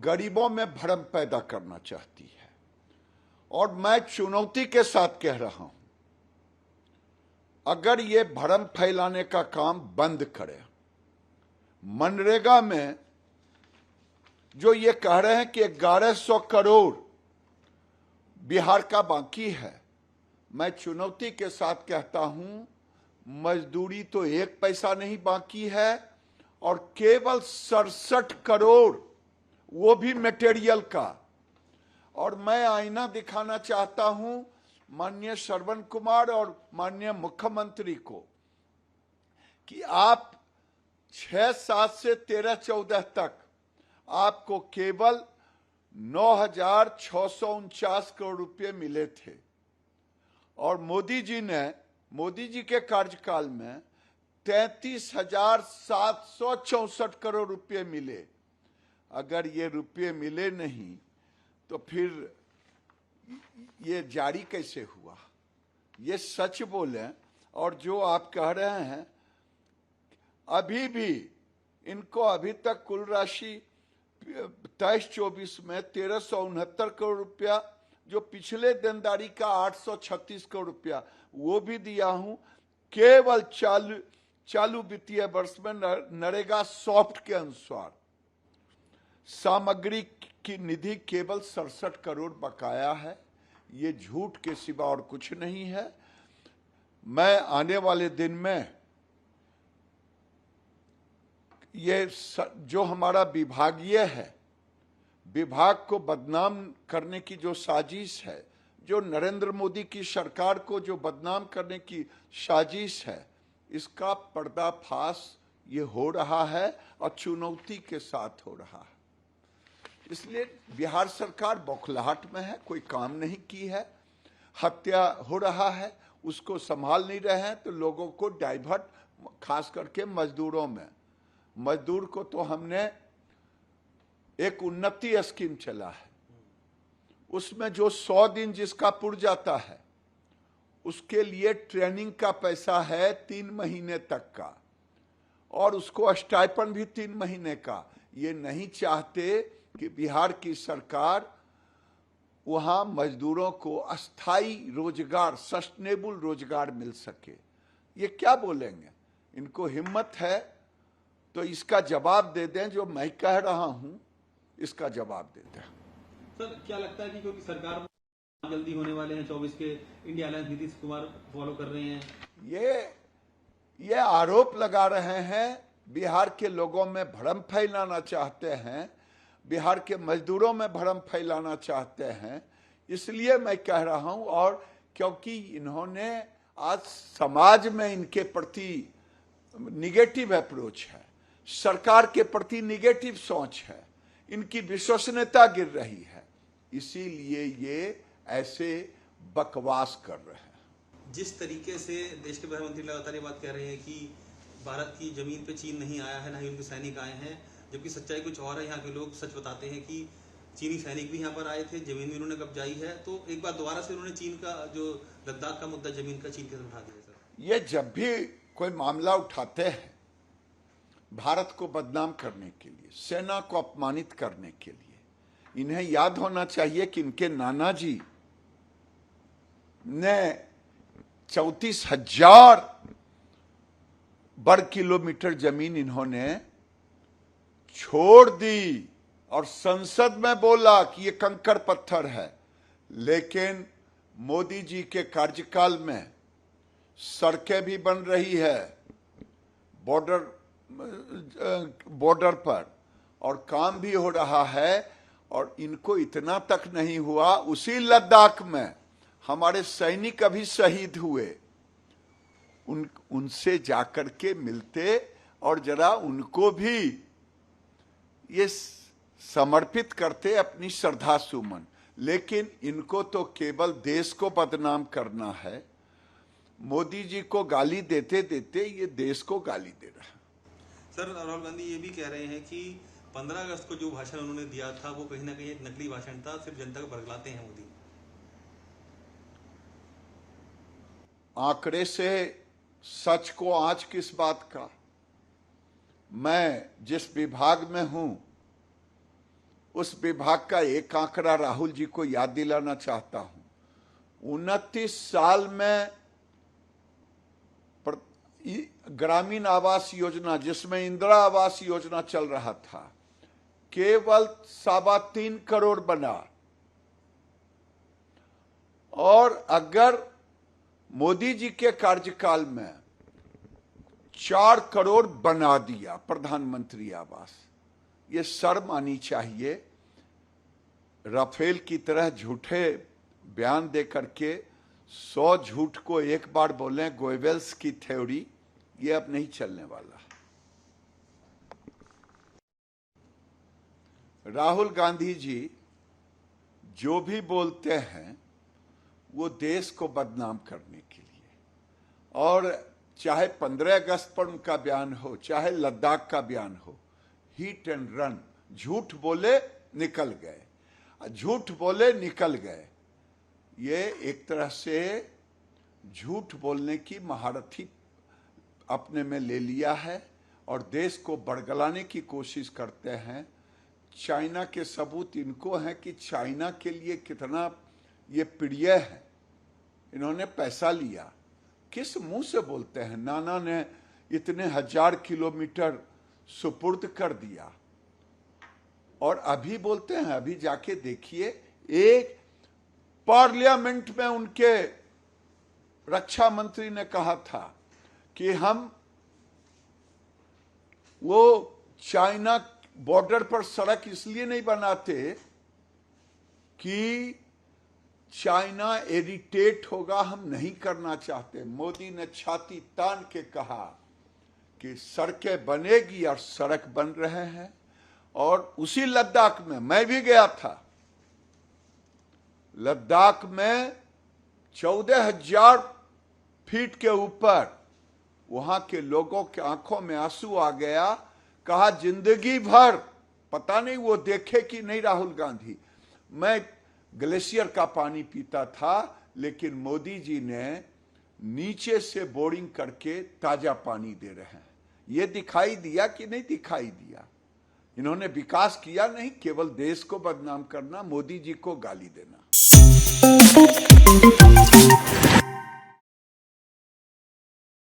गरीबों में भ्रम पैदा करना चाहती है। और मैं चुनौती के साथ कह रहा हूं, अगर ये भ्रम फैलाने का काम बंद करे, मनरेगा में जो ये कह रहे हैं कि 1100 करोड़ बिहार का बाकी है, मैं चुनौती के साथ कहता हूं मजदूरी तो 1 पैसा नहीं बाकी है, और केवल 67 करोड़ वो भी मटेरियल का। और मैं आईना दिखाना चाहता हूं माननीय श्रवण कुमार और माननीय मुख्यमंत्री को कि आप 6-7 से 13-14 तक आपको केवल 9,649 करोड़ रुपए मिले थे, और मोदी जी के कार्यकाल में 33,764 करोड़ रुपए मिले। अगर ये रुपए मिले नहीं तो फिर ये जारी कैसे हुआ? ये सच बोलें। और जो आप कह रहे हैं, अभी भी इनको अभी तक कुल राशि 23-24 में 1369 करोड़ रुपया, जो पिछले देनदारी का 836 करोड़ रुपया वो भी दिया हूं। केवल चालू वित्तीय वर्ष में नरेगा सॉफ्ट के अनुसार सामग्री की निधि केवल 67 करोड़ बकाया है। ये झूठ के सिवा और कुछ नहीं है। मैं आने वाले दिन में ये जो हमारा विभागीय है, विभाग को बदनाम करने की जो साजिश है, जो नरेंद्र मोदी की सरकार को जो बदनाम करने की साजिश है, इसका पर्दाफाश ये हो रहा है और चुनौती के साथ हो रहा है। इसलिए बिहार सरकार बौखलाहट में है, कोई काम नहीं की है, हत्या हो रहा है, उसको संभाल नहीं रहे हैं, तो लोगों को डाइवर्ट, खास करके मजदूरों में। मजदूर को तो हमने एक उन्नति स्कीम चला है, उसमें जो 100 दिन जिसका पुर जाता है उसके लिए ट्रेनिंग का पैसा है 3 महीने तक का, और उसको स्टाइपेंड भी 3 महीने का। ये नहीं चाहते कि बिहार की सरकार वहां मजदूरों को अस्थाई रोजगार, सस्टेनेबल रोजगार मिल सके। ये क्या बोलेंगे? इनको हिम्मत है तो इसका जवाब दे दें, जो मैं कह रहा हूं इसका जवाब दे दें। सर, क्या लगता है कि क्योंकि सरकार जल्दी होने वाले हैं 24 के, India alliance Nitish Kumar follow कर रहे हैं, ये आरोप लगा रहे हैं, बिहार के लोगों में भ्रम फैलाना चाहते हैं, बिहार के मजदूरों में भ्रम फैलाना चाहते हैं। इसलिए मैं कह रहा हूं, और क्योंकि इन्होंने आज समाज में इनके प्रति निगेटिव अप्रोच है, सरकार के प्रति निगेटिव सोच है, इनकी विश्वसनीयता गिर रही है, इसीलिए ये ऐसे बकवास कर रहे हैं। जिस तरीके से देश के प्रधानमंत्री लगातार ये बात कह रहे हैं कि भारत की जमीन पे चीन नहीं आया है, ना ही उनके सैनिक आए हैं, जबकि सच्चाई कुछ और है। यहाँ के लोग सच बताते हैं कि चीनी सैनिक भी यहाँ पर आए थे, जमीन भी उन्होंने कब्जाई है। तो एक बार दोबारा से उन्होंने चीन का जो लद्दाख का मुद्दा जमीन का चीन के साथ उठा दिया। सर, ये जब भी कोई मामला उठाते हैं भारत को बदनाम करने के लिए, सेना को अपमानित करने के लिए, इन्हें याद होना चाहिए कि इनके नाना जी ने 34,000 वर्ग किलोमीटर जमीन इन्होंने छोड़ दी, और संसद में बोला कि ये कंकड़ पत्थर है। लेकिन मोदी जी के कार्यकाल में सड़कें भी बन रही है बॉर्डर पर, और काम भी हो रहा है। और इनको इतना तक नहीं हुआ, उसी लद्दाख में हमारे सैनिक अभी शहीद हुए, उनसे जाकर के मिलते और जरा उनको भी ये समर्पित करते अपनी श्रद्धा सुमन। लेकिन इनको तो केवल देश को बदनाम करना है। मोदी जी को गाली देते देते ये देश को गाली दे रहा है। सर, राहुल गांधी ये भी कह रहे हैं कि 15 अगस्त को जो भाषण उन्होंने दिया था वो कहीं ना कहीं एक नकली भाषण था, सिर्फ जनता को बरगलाते हैं मोदी। आंकड़े से सच को आज किस बात का? मैं जिस विभाग में हूं उस विभाग का एक आंकड़ा राहुल जी को याद दिलाना चाहता हूं। 29 साल में ग्रामीण आवास योजना, जिसमें इंदिरा आवास योजना चल रहा था, केवल 3.25 करोड़ बना। और अगर मोदी जी के कार्यकाल में 4 करोड़ बना दिया प्रधानमंत्री आवास, ये शर्म आनी चाहिए। राफेल की तरह झूठे बयान दे करके 100 झूठ को एक बार बोलें, गोएबल्स की थ्योरी, ये अब नहीं चलने वाला। राहुल गांधी जी जो भी बोलते हैं वो देश को बदनाम करने के लिए, और चाहे 15 अगस्त पर उनका बयान हो, चाहे लद्दाख का बयान हो, हिट एंड रन, झूठ बोले निकल गए, झूठ बोले निकल गए। ये एक तरह से झूठ बोलने की महारथी अपने में ले लिया है और देश को बड़गलाने की कोशिश करते हैं। चाइना के सबूत इनको हैं कि चाइना के लिए कितना ये प्रिय है। इन्होंने पैसा लिया, किस मुंह से बोलते हैं? नाना ने इतने 1000 किलोमीटर सुपुर्द कर दिया और अभी बोलते हैं। अभी जाके देखिए, एक पार्लियामेंट में उनके रक्षा मंत्री ने कहा था कि हम वो चाइना बॉर्डर पर सड़क इसलिए नहीं बनाते कि चाइना इरिटेट होगा, हम नहीं करना चाहते। मोदी ने छाती तान के कहा कि सड़कें बनेगी और सड़क बन रहे हैं। और उसी लद्दाख में मैं भी गया था, लद्दाख में 14,000 फीट के ऊपर वहां के लोगों के आंखों में आंसू आ गया। कहा जिंदगी भर पता नहीं वो देखे कि नहीं राहुल गांधी, मैं ग्लेशियर का पानी पीता था, लेकिन मोदी जी ने नीचे से बोरिंग करके ताजा पानी दे रहे हैं। ये दिखाई दिया कि नहीं दिखाई दिया? इन्होंने विकास किया नहीं, केवल देश को बदनाम करना, मोदी जी को गाली देना।